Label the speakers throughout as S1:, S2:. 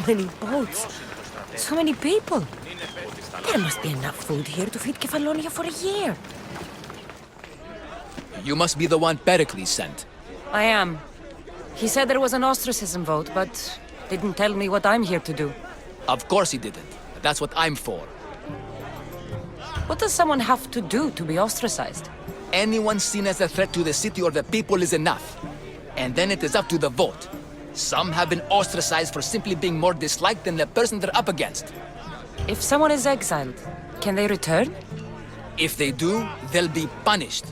S1: many boats. So many people. There must be enough food here to feed Kefalonia for a year.
S2: You must be the one Pericles sent.
S1: I am. He said there was an ostracism vote, but didn't tell me what I'm here to do.
S2: Of course he didn't. That's what I'm for.
S1: What does someone have to do to be ostracized?
S2: Anyone seen as a threat to the city or the people is enough. And then it is up to the vote. Some have been ostracized for simply being more disliked than the person they're up against.
S1: If someone is exiled, can they return?
S2: If they do, they'll be punished.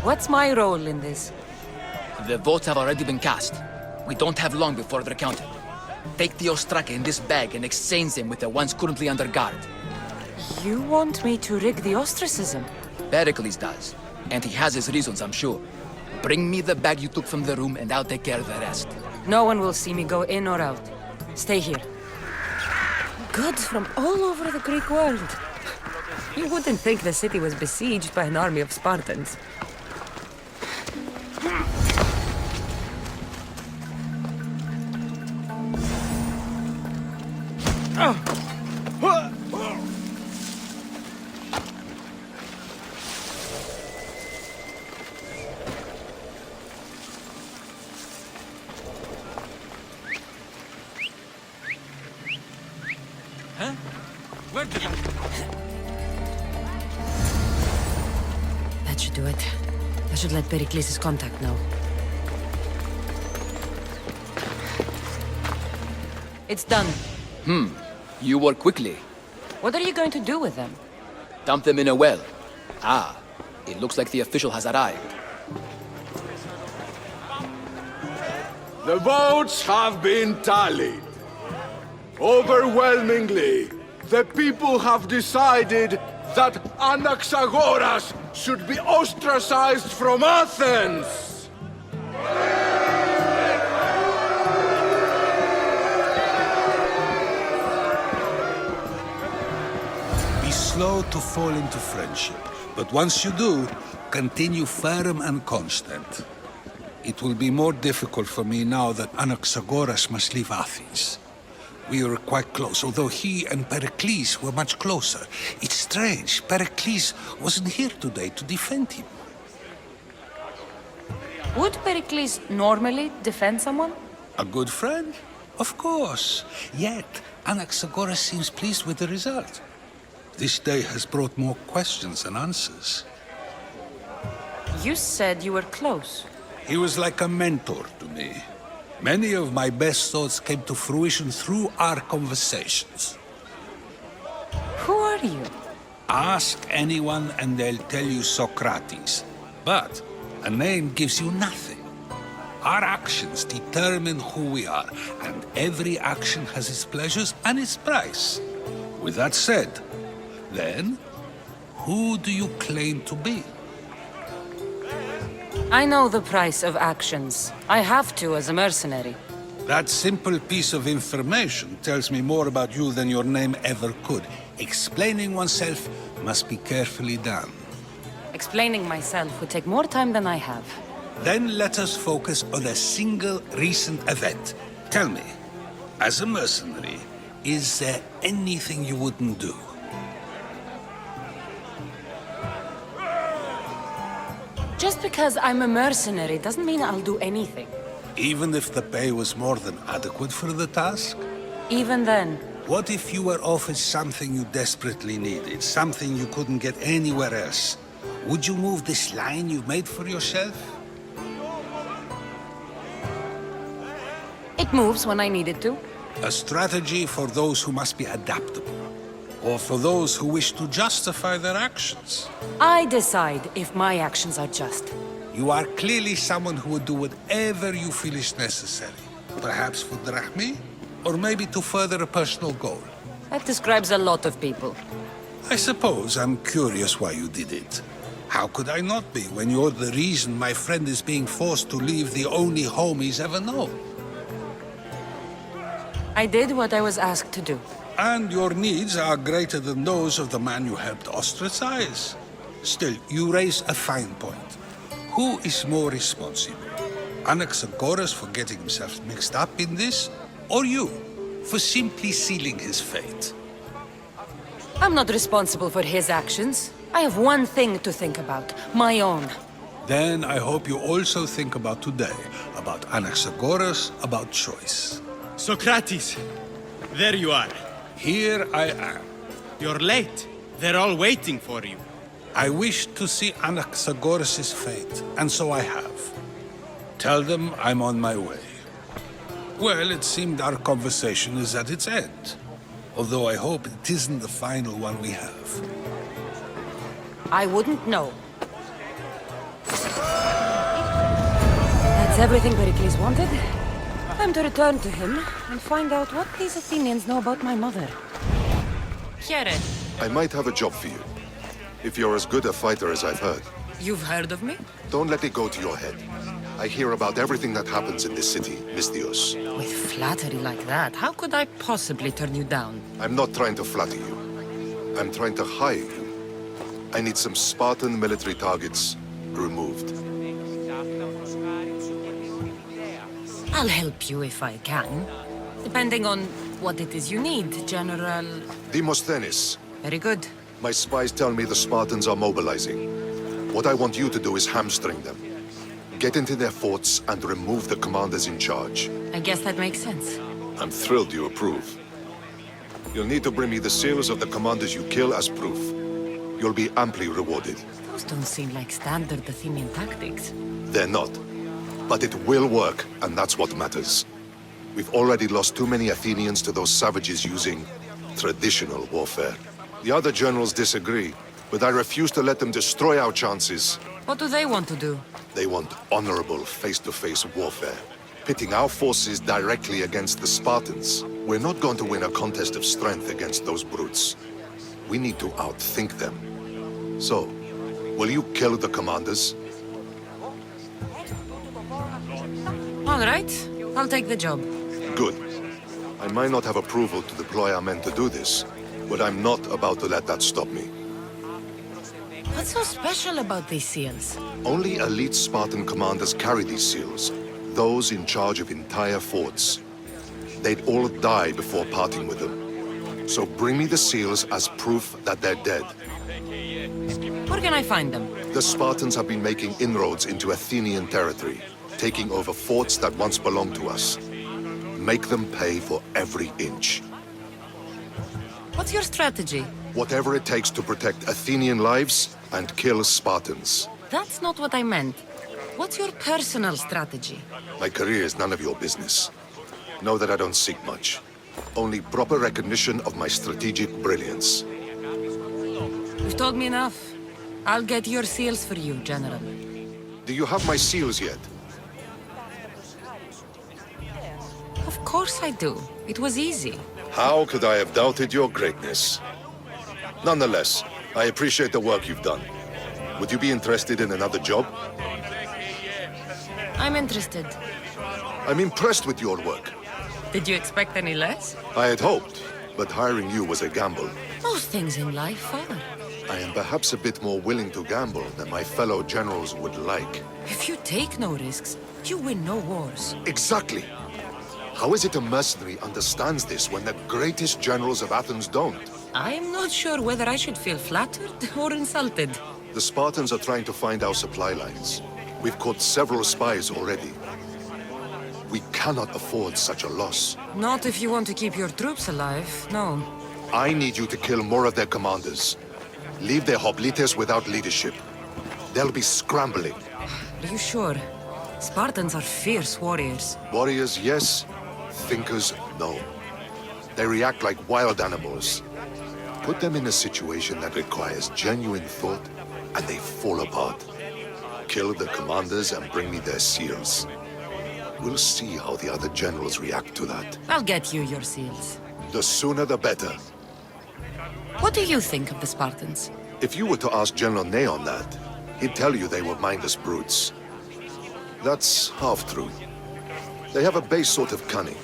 S1: What's my role in this?
S2: The votes have already been cast. We don't have long before they're counted. Take the Ostraka in this bag and exchange them with the ones currently under guard.
S1: You want me to rig the ostracism?
S2: Pericles does. And he has his reasons, I'm sure. Bring me the bag you took from the room and I'll take care of the rest.
S1: No one will see me go in or out. Stay here. Goods from all over the Greek world. You wouldn't think the city was besieged by an army of Spartans. That should do it. I should let Pericles' contact know. It's done.
S2: You work quickly.
S1: What are you going to do with them?
S2: Dump them in a well. Ah, it looks like the official has arrived.
S3: The votes have been tallied. Overwhelmingly, the people have decided that Anaxagoras should be ostracized from Athens!
S4: Be slow to fall into friendship, but once you do, continue firm and constant. It will be more difficult for me now that Anaxagoras must leave Athens. We were quite close, although he and Pericles were much closer. It's strange, Pericles wasn't here today to defend him.
S1: Would Pericles normally defend someone?
S4: A good friend? Of course. Yet, Anaxagoras seems pleased with the result. This day has brought more questions than answers.
S1: You said you were close.
S4: He was like a mentor to me. Many of my best thoughts came to fruition through our conversations.
S1: Who are you?
S4: Ask anyone and they'll tell you Socrates. But a name gives you nothing. Our actions determine who we are, and every action has its pleasures and its price. With that said, then, who do you claim to be?
S1: I know the price of actions. I have to as a mercenary.
S4: That simple piece of information tells me more about you than your name ever could. Explaining oneself must be carefully done.
S1: Explaining myself would take more time than I have.
S4: Then let us focus on a single recent event. Tell me, as a mercenary, is there anything you wouldn't do?
S1: Just because I'm a mercenary doesn't mean I'll do anything.
S4: Even if the pay was more than adequate for the task?
S1: Even then,
S4: What if you were offered something you desperately needed, something you couldn't get anywhere else? Would you move this line you've made for yourself?
S1: it moves when I need it to.
S4: A strategy for those who must be adaptable, or for those who wish to justify their actions.
S1: I decide if my actions are just.
S4: You are clearly someone who would do whatever you feel is necessary. Perhaps for drachmae, or maybe to further a personal goal.
S1: That describes a lot of people.
S4: I suppose I'm curious why you did it. How could I not be when you're the reason my friend is being forced to leave the only home he's ever known?
S1: I did what I was asked to do.
S4: And your needs are greater than those of the man you helped ostracize. Still, you raise a fine point. Who is more responsible? Anaxagoras for getting himself mixed up in this, or you, for simply sealing his fate.
S1: I'm not responsible for his actions. I have one thing to think about, my own.
S4: Then I hope you also think about today, about Anaxagoras, about choice.
S5: Socrates! There you are.
S4: Here I am.
S5: You're late. They're all waiting for you.
S4: I wish to see Anaxagoras' fate, and so I have. Tell them I'm on my way. Well, it seemed our conversation is at its end. Although I hope it isn't the final one we have.
S1: I wouldn't know. That's everything Pericles wanted. Time to return to him and find out what these Athenians know about my mother. Here.
S6: I might have a job for you. If you're as good a fighter as I've heard.
S1: You've heard of me?
S6: Don't let it go to your head. I hear about everything that happens in this city, Misthios.
S1: With flattery like that, how could I possibly turn you down?
S6: I'm not trying to flatter you. I'm trying to hire you. I need some Spartan military targets removed.
S1: I'll help you if I can. Depending on what it is you need, General...
S6: Demosthenes,
S1: Very good.
S6: my spies tell me the Spartans are mobilizing. What I want you to do is hamstring them. Get into their forts and remove the commanders in charge.
S1: I guess that makes sense.
S6: I'm thrilled you approve. You'll need to bring me the seals of the commanders you kill as proof. You'll be amply rewarded.
S1: Those don't seem like standard Athenian tactics.
S6: They're not. But it will work, and that's what matters. We've already lost too many Athenians to those savages using traditional warfare. The other generals disagree, but I refuse to let them destroy our chances.
S1: What do they want to do?
S6: They want honorable face-to-face warfare, pitting our forces directly against the Spartans. We're not going to win a contest of strength against those brutes. We need to outthink them. So, will you kill the commanders?
S1: All right, I'll take the job.
S6: Good. I might not have approval to deploy our men to do this, but I'm not about to let that stop me.
S1: What's so special about these seals?
S6: Only elite Spartan commanders carry these seals, those in charge of entire forts. They'd all die before parting with them. So bring me the seals as proof that they're dead.
S1: Where can I find them?
S6: The Spartans have been making inroads into Athenian territory, taking over forts that once belonged to us. Make them pay for every inch.
S1: What's your strategy?
S6: Whatever it takes to protect Athenian lives and kill Spartans.
S1: That's not what I meant. What's your personal strategy?
S6: My career is none of your business. Know that I don't seek much. Only proper recognition of my strategic brilliance.
S1: You've told me enough. I'll get your seals for you, General.
S6: Do you have my seals yet?
S1: Of course I do. It was easy.
S6: How could I have doubted your greatness? Nonetheless, I appreciate the work you've done. Would you be interested in another job?
S1: I'm interested.
S6: I'm impressed with your work.
S1: Did you expect any less?
S6: I had hoped, but hiring you was a gamble.
S1: Most things in life are.
S6: I am perhaps a bit more willing to gamble than my fellow generals would like.
S1: If you take no risks, you win no wars.
S6: Exactly. How is it a mercenary understands this when the greatest generals of Athens don't?
S1: I'm not sure whether I should feel flattered or insulted.
S6: The Spartans are trying to find our supply lines. We've caught several spies already. We cannot afford such a loss.
S1: Not if you want to keep your troops alive, no.
S6: I need you to kill more of their commanders. Leave their hoplites without leadership. They'll be scrambling.
S1: Are you sure? Spartans are fierce warriors.
S6: Warriors, yes. Thinkers, no. They react like wild animals. Put them in a situation that requires genuine thought, and they fall apart. Kill the commanders and bring me their seals. We'll see how the other generals react to that.
S1: I'll get you your seals.
S6: The sooner the better.
S1: What do you think of the Spartans?
S6: If you were to ask General Neon that, he'd tell you they were mindless brutes. That's half-true. They have a base sort of cunning.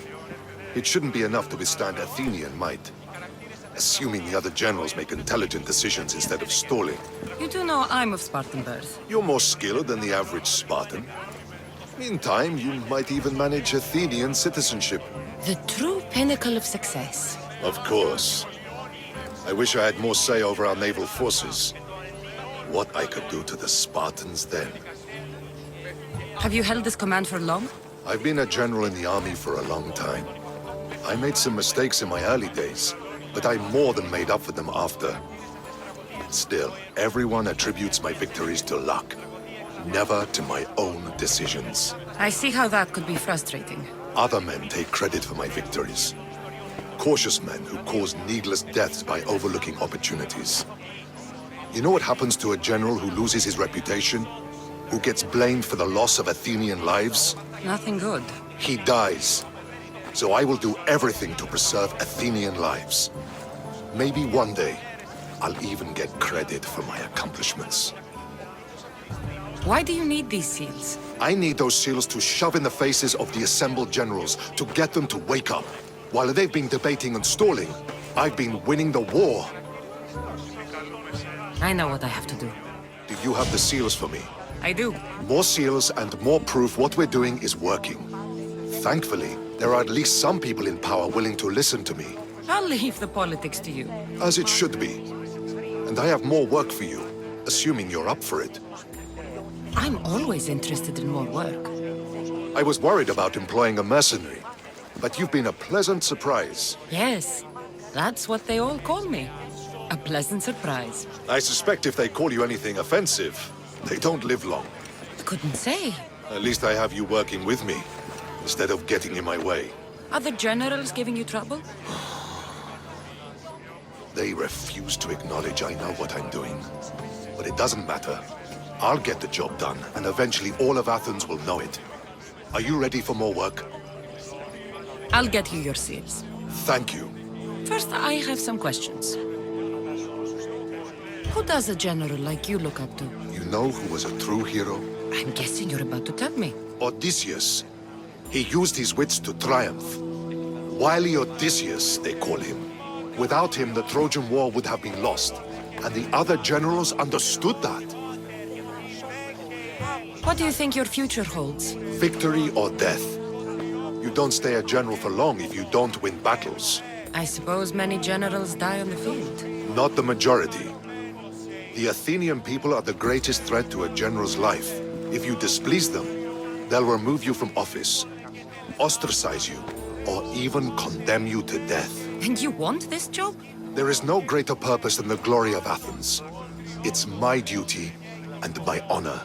S6: It shouldn't be enough to withstand Athenian might. Assuming the other generals make intelligent decisions instead of stalling.
S1: You do know I'm of Spartan birth.
S6: You're more skilled than the average Spartan. In time, you might even manage Athenian citizenship.
S1: The true pinnacle of success.
S6: Of course. I wish I had more say over our naval forces. What I could do to the Spartans then.
S1: Have you held this command for long?
S6: I've been a general in the army for a long time. I made some mistakes in my early days, but I more than made up for them after. Still, everyone attributes my victories to luck, never to my own decisions.
S1: I see how that could be frustrating.
S6: Other men take credit for my victories. Cautious men who cause needless deaths by overlooking opportunities. You know what happens to a general who loses his reputation? Who gets blamed for the loss of Athenian lives?
S1: Nothing good.
S6: He dies. So I will do everything to preserve Athenian lives. Maybe one day, I'll even get credit for my accomplishments.
S1: Why do you need these seals?
S6: I need those seals to shove in the faces of the assembled generals to get them to wake up. While they've been debating and stalling, I've been winning the war.
S1: I know what I have to do.
S6: Do you have the seals for me?
S1: I do.
S6: More seals and more proof what we're doing is working. Thankfully, there are at least some people in power willing to listen to me.
S1: I'll leave the politics to you.
S6: As it should be. And I have more work for you, assuming you're up for it.
S1: I'm always interested in more work.
S6: I was worried about employing a mercenary, but you've been a pleasant surprise.
S1: Yes, that's what they all call me. A pleasant surprise.
S6: I suspect if they call you anything offensive, they don't live long.
S1: I couldn't say.
S6: At least I have you working with me, instead of getting in my way.
S1: Are the generals giving you trouble?
S6: They refuse to acknowledge I know what I'm doing. But it doesn't matter. I'll get the job done, and eventually all of Athens will know it. Are you ready for more work?
S1: I'll get you your seals.
S6: Thank you.
S1: First, I have some questions. Who does a general like you look up to?
S6: You know who was a true hero?
S1: I'm guessing you're about to tell me.
S6: Odysseus. He used his wits to triumph. Wily Odysseus, they call him. Without him, the Trojan War would have been lost. And the other generals understood that.
S1: What do you think your future holds?
S6: Victory or death. You don't stay a general for long if you don't win battles.
S1: I suppose many generals die on the field.
S6: Not the majority. The Athenian people are the greatest threat to a general's life. If you displease them, they'll remove you from office, ostracize you, or even condemn you to death.
S1: And you want this job?
S6: There is no greater purpose than the glory of Athens. It's my duty and my honor.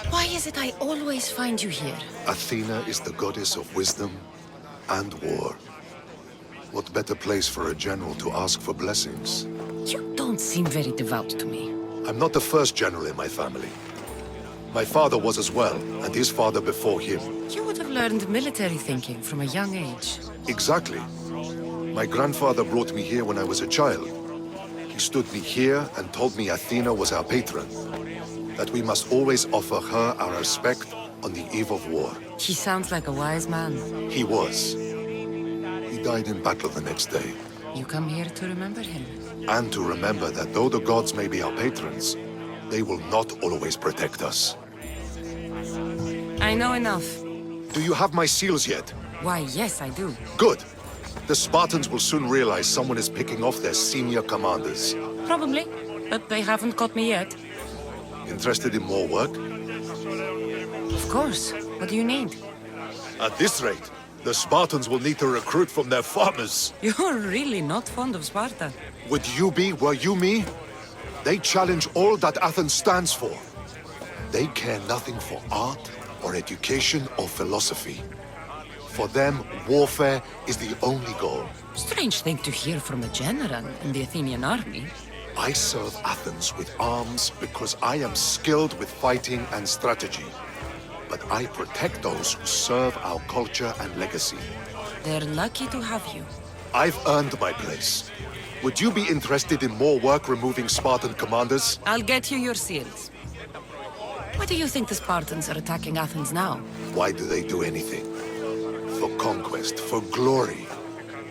S1: Why is it I always find you here?
S6: Athena is the goddess of wisdom and war. What better place for a general to ask for blessings?
S1: You don't seem very devout to me.
S6: I'm not the first general in my family. My father was as well, and his father before him.
S1: You would have learned military thinking from a young age.
S6: Exactly. My grandfather brought me here when I was a child. He stood me here and told me Athena was our patron. That we must always offer her our respect on the eve of war.
S1: He sounds like a wise man.
S6: He was. He died in battle the next day.
S1: You come here to remember him.
S6: And to remember that though the gods may be our patrons, they will not always protect us.
S1: I know enough.
S6: Do you have my seals yet?
S1: Why, yes, I do.
S6: Good. The Spartans will soon realize someone is picking off their senior commanders.
S1: Probably, but they haven't caught me yet.
S6: Interested in more work?
S1: Of course. What do you need?
S6: At this rate, the Spartans will need to recruit from their farmers.
S1: You're really not fond of Sparta.
S6: Would you be, were you me? They challenge all that Athens stands for. They care nothing for art, or education, or philosophy. For them, warfare is the only goal.
S1: Strange thing to hear from a general in the Athenian army.
S6: I serve Athens with arms because I am skilled with fighting and strategy. But I protect those who serve our culture and legacy.
S1: They're lucky to have you.
S6: I've earned my place. Would you be interested in more work removing Spartan commanders?
S1: I'll get you your seals. Why do you think the Spartans are attacking Athens now?
S6: Why do they do anything? For conquest, for glory.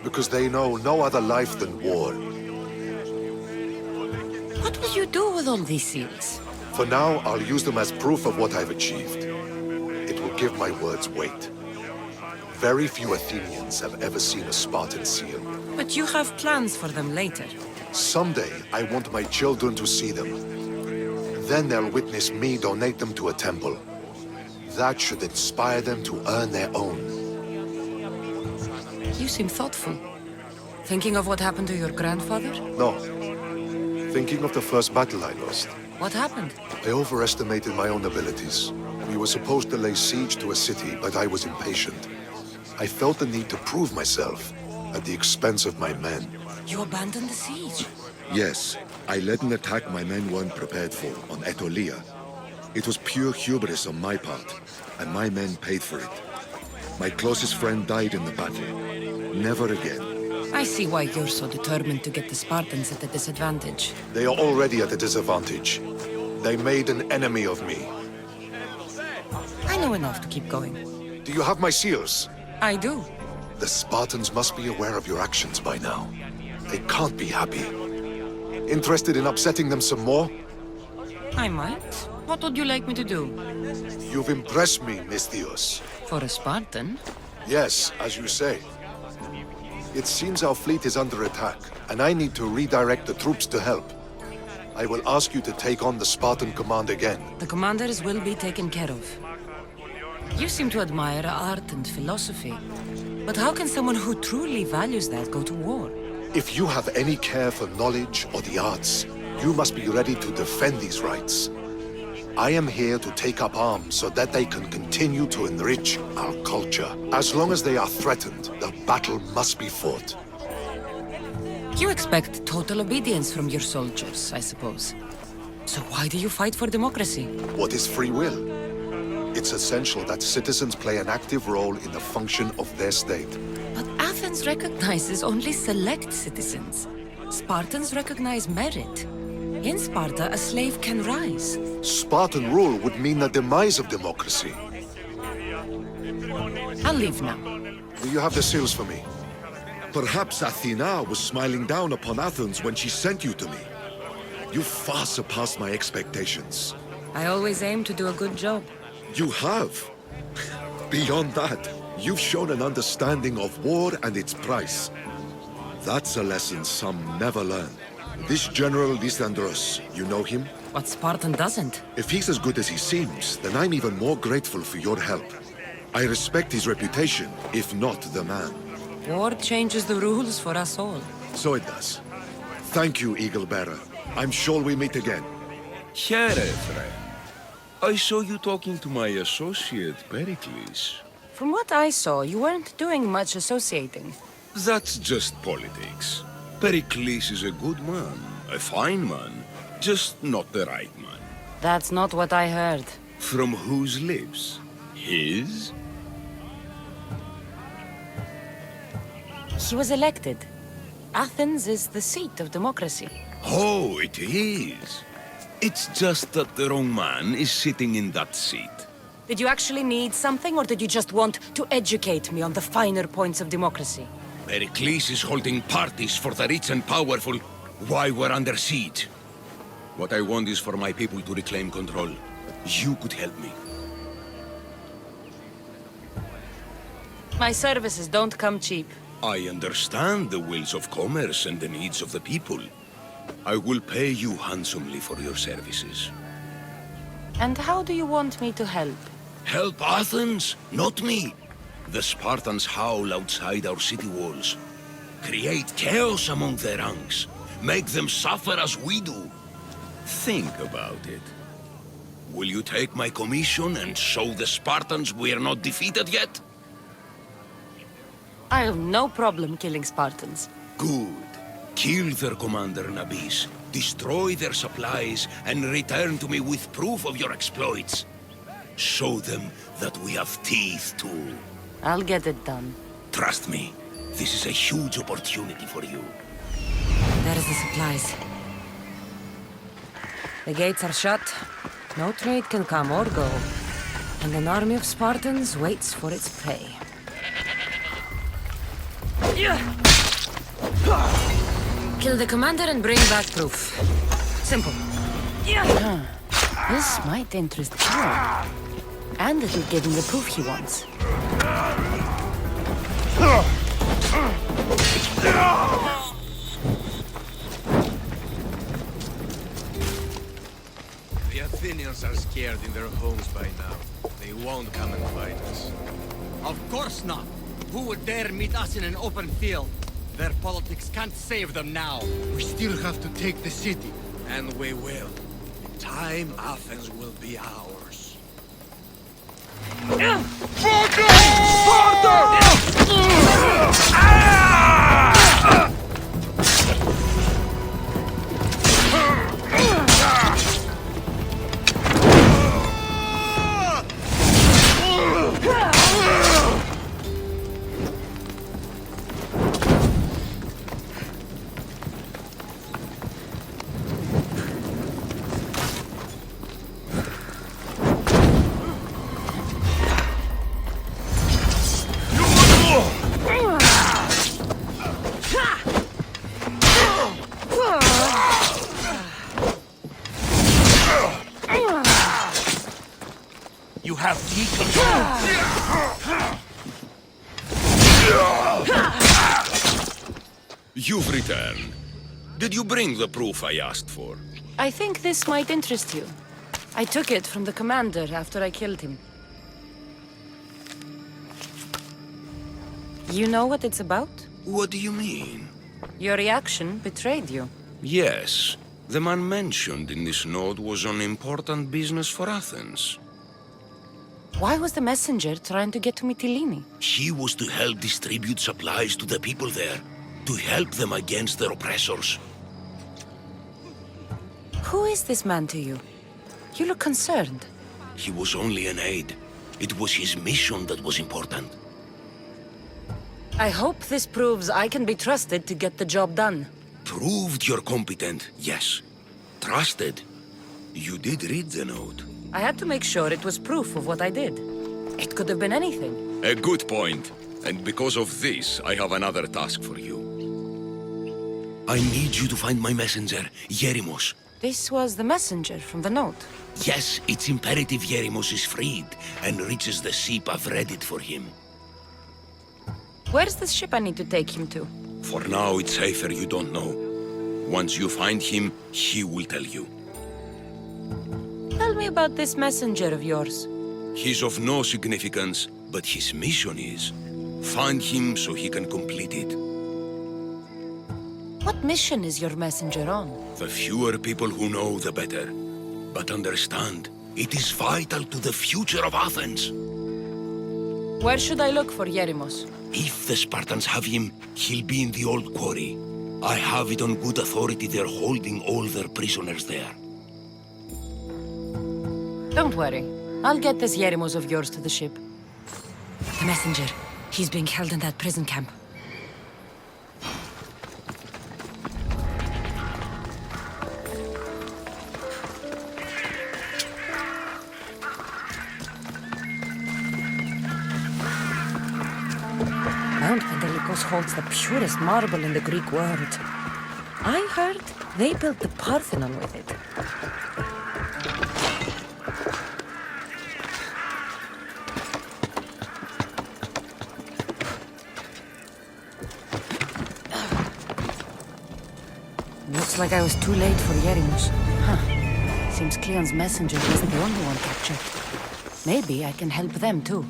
S6: Because they know no other life than war.
S1: What will you do with all these seals?
S6: For now, I'll use them as proof of what I've achieved. give my words weight. Very few Athenians have ever seen a Spartan seal.
S1: But you have plans for them later.
S6: Someday, I want my children to see them. Then they'll witness me donate them to a temple. That should inspire them to earn their own.
S1: You seem thoughtful. Thinking of what happened to your grandfather?
S6: No. Thinking of the first battle I lost.
S1: What happened?
S6: I overestimated my own abilities. We were supposed to lay siege to a city, but I was impatient. I felt the need to prove myself, at the expense of my men.
S1: You abandoned the siege?
S7: Yes, I led an attack my men weren't prepared for on Aetolia. It was pure hubris on my part, and my men paid for it. My closest friend died in the battle. Never again.
S1: I see why you're so determined to get the Spartans at a disadvantage.
S6: They are already at a disadvantage. They made an enemy of me.
S1: I know enough to keep going.
S6: Do you have my seals?
S1: I do.
S6: The Spartans must be aware of your actions by now. They can't be happy. Interested in upsetting them some more?
S1: I might. What would you like me to do?
S6: You've impressed me, Misthios.
S1: For a Spartan?
S6: Yes, as you say. It seems our fleet is under attack, and I need to redirect the troops to help. I will ask you to take on the Spartan command again.
S1: The commanders will be taken care of. You seem to admire art and philosophy. But how can someone who truly values that go to war?
S6: If you have any care for knowledge or the arts, you must be ready to defend these rights. I am here to take up arms so that they can continue to enrich our culture. As long as they are threatened, the battle must be fought.
S1: You expect total obedience from your soldiers, I suppose. So why do you fight for democracy?
S6: What is free will? It's essential that citizens play an active role in the function of their state.
S1: But Athens recognizes only select citizens. Spartans recognize merit. In Sparta, a slave can rise.
S6: Spartan rule would mean the demise of democracy.
S1: I'll leave now.
S6: Do you have the seals for me?
S7: Perhaps Athena was smiling down upon Athens when she sent you to me. You far surpassed my expectations.
S1: I always aim to do a good job.
S7: You have. Beyond that, you've shown an understanding of war and its price. That's a lesson some never learn. This General Lysandros, you know him?
S1: What Spartan doesn't?
S7: If he's as good as he seems, then I'm even more grateful for your help. I respect his reputation, if not the man.
S1: War changes the rules for us all.
S7: So it does. Thank you, Eagle Bearer. I'm sure we meet again.
S8: Χαίρετε. I saw you talking to my associate, Pericles.
S1: From what I saw, you weren't doing much associating.
S8: That's just politics. Pericles is a good man, a fine man, just not the right man.
S1: That's not what I heard.
S8: From whose lips? His?
S1: He was elected. Athens is the seat of democracy.
S8: Oh, it is. It's just that the wrong man is sitting in that seat.
S1: Did you actually need something, or did you just want to educate me on the finer points of democracy?
S8: Pericles is holding parties for the rich and powerful while we're under siege. What I want is for my people to reclaim control. You could help me.
S1: My services don't come cheap.
S8: I understand the wills of commerce and the needs of the people. I will pay you handsomely for your services.
S1: And how do you want me to help?
S8: Help Athens, not me. The Spartans howl outside our city walls. Create chaos among their ranks. Make them suffer as we do. Think about it. Will you take my commission and show the Spartans we are not defeated yet?
S1: I have no problem killing Spartans.
S8: Good. Kill their commander Nabis, destroy their supplies, and return to me with proof of your exploits. Show them that we have teeth too.
S1: I'll get it done.
S8: Trust me, this is a huge opportunity for you.
S1: There's the supplies. The gates are shut. No trade can come or go. And an army of Spartans waits for its prey. Kill the commander and bring back proof. Simple. This might interest you. And it'll give him the proof he wants.
S9: The Athenians are scared in their homes by now. They won't come and fight us.
S10: Of course not! Who would dare meet us in an open field? Their politics can't save them now.
S9: We still have to take the city. And we will. In time, Athens will be ours.
S10: You have taken...
S8: You've returned. Did you bring the proof I asked for?
S1: I think this might interest you. I took it from the commander after I killed him. You know what it's about?
S8: What do you mean?
S1: Your reaction betrayed you.
S8: Yes. The man mentioned in this note was on important business for Athens.
S1: Why was the messenger trying to get to Mytilene?
S8: He was to help distribute supplies to the people there, to help them against their oppressors.
S1: Who is this man to you? You look concerned.
S8: He was only an aide. It was his mission that was important.
S1: I hope this proves I can be trusted to get the job done.
S8: Proved you're competent, yes. Trusted. You did read the note.
S1: I had to make sure it was proof of what I did. It could have been anything.
S8: A good point. And because of this, I have another task for you. I need you to find my messenger, Yerimos.
S1: This was the messenger from the note.
S8: Yes, it's imperative Yerimos is freed and reaches the ship. I've read it for him.
S1: Where's the ship I need to take him to?
S8: For now, it's safer you don't know. Once you find him, he will tell you.
S1: Tell me about this messenger of yours.
S8: He's of no significance, but his mission is. Find him so he can complete it.
S1: What mission is your messenger on?
S8: The fewer people who know, the better. But understand, it is vital to the future of Athens.
S1: Where should I look for Yerimos?
S8: If the Spartans have him, he'll be in the old quarry. I have it on good authority they're holding all their prisoners there.
S1: Don't worry. I'll get this Yerimos of yours to the ship. The messenger. He's being held in that prison camp. Mount Pentelicos holds the purest marble in the Greek world. I heard they built the Parthenon with it. Looks like I was too late for Yerimos. Huh. Seems Kleon's messenger wasn't the only one captured. Maybe I can help them too.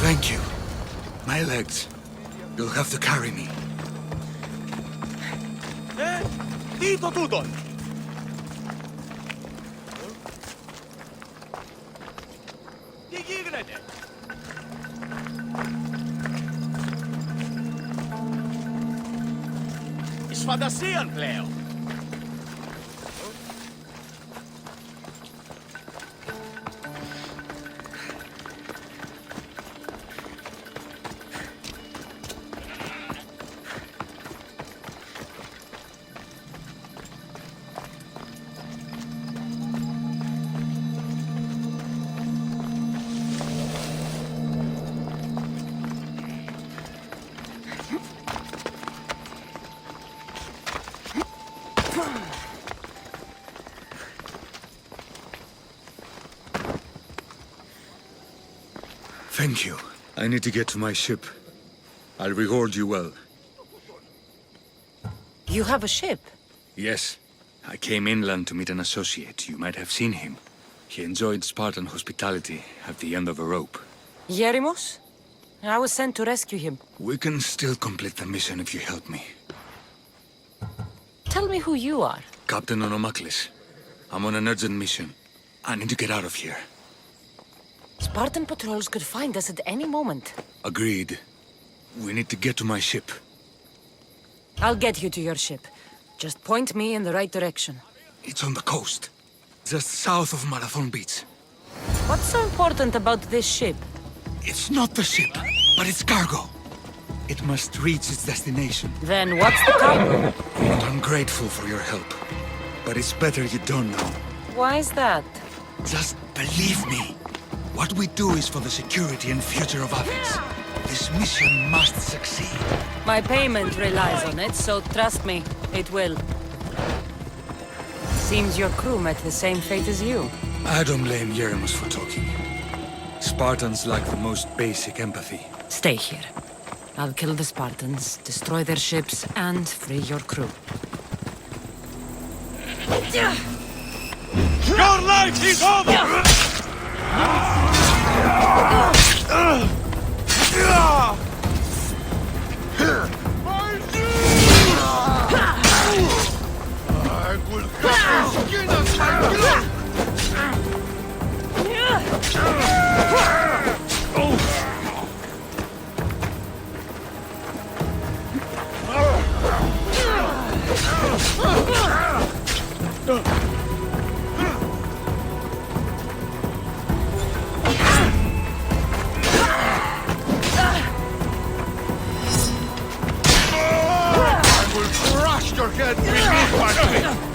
S3: Thank you. My legs. You'll have to carry me.
S10: Τι το τούτον!
S5: Is fantasieren, Kleon.
S3: Thank you. I need to get to my ship. I'll reward you well.
S1: You have a ship?
S3: Yes. I came inland to meet an associate. You might have seen him. He enjoyed Spartan hospitality at the end of a rope.
S1: Yerimos? I was sent to rescue him.
S3: We can still complete the mission if you help me.
S1: Tell me who you are.
S3: Captain Onomaklis. I'm on an urgent mission. I need to get out of here.
S1: Spartan patrols could find us at any moment.
S3: Agreed. We need to get to my ship.
S1: I'll get you to your ship. Just point me in the right direction.
S3: It's on the coast. Just south of Marathon Beach.
S1: What's so important about this ship?
S3: It's not the ship, but its cargo. It must reach its destination.
S1: Then what's the cargo?
S3: I'm grateful for your help. But it's better you don't know.
S1: Why is that?
S3: Just believe me. What we do is for the security and future of Athens. This mission must succeed.
S1: My payment relies on it, so trust me, it will. Seems your crew met the same fate as you.
S3: I don't blame Yeremus for talking. Spartans lack the most basic empathy.
S1: Stay here. I'll kill the Spartans, destroy their ships, and free your crew.
S5: Your life is over!
S6: I will cut your skin as my blood! Your head beneath my feet!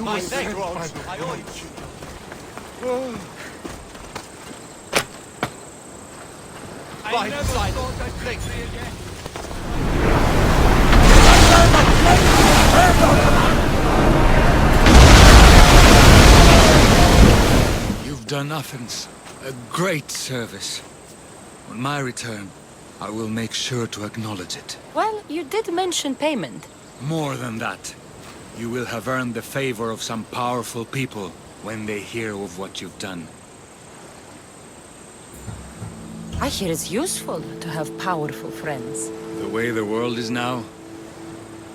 S10: My neck rolls. I owe it. Right side.
S3: You've done Athens a great service. On my return, I will make sure to acknowledge it.
S1: Well, you did mention payment.
S3: More than that, you will have earned the favor of some powerful people when they hear of what you've done.
S1: I hear it's useful to have powerful friends.
S3: The way the world is now,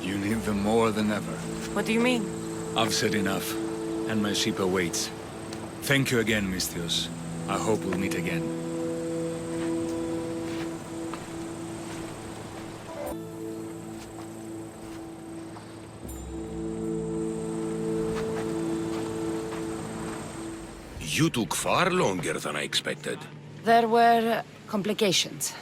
S3: you need them more than ever.
S1: What do you mean?
S3: I've said enough, and my ship awaits. Thank you again, Misthios. I hope we'll meet again.
S8: You took far longer than I expected.
S1: There were complications.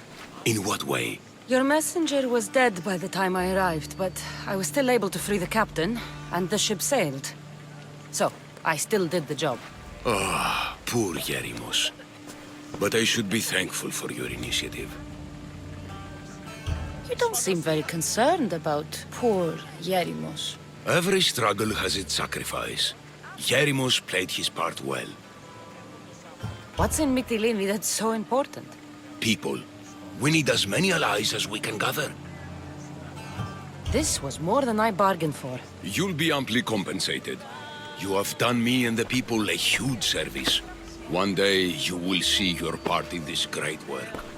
S8: In what way?
S1: Your messenger was dead by the time I arrived, but I was still able to free the captain, and the ship sailed. So, I still did the job.
S8: Ah, poor Yerimos. But I should be thankful for your initiative.
S1: You don't seem very concerned about poor Yerimos.
S8: Every struggle has its sacrifice. Yerimos played his part well.
S1: What's in Mytilene that's so important?
S8: People. We need as many allies as we can gather.
S1: This was more than I bargained for.
S8: You'll be amply compensated. You have done me and the people a huge service. One day you will see your part in this great work.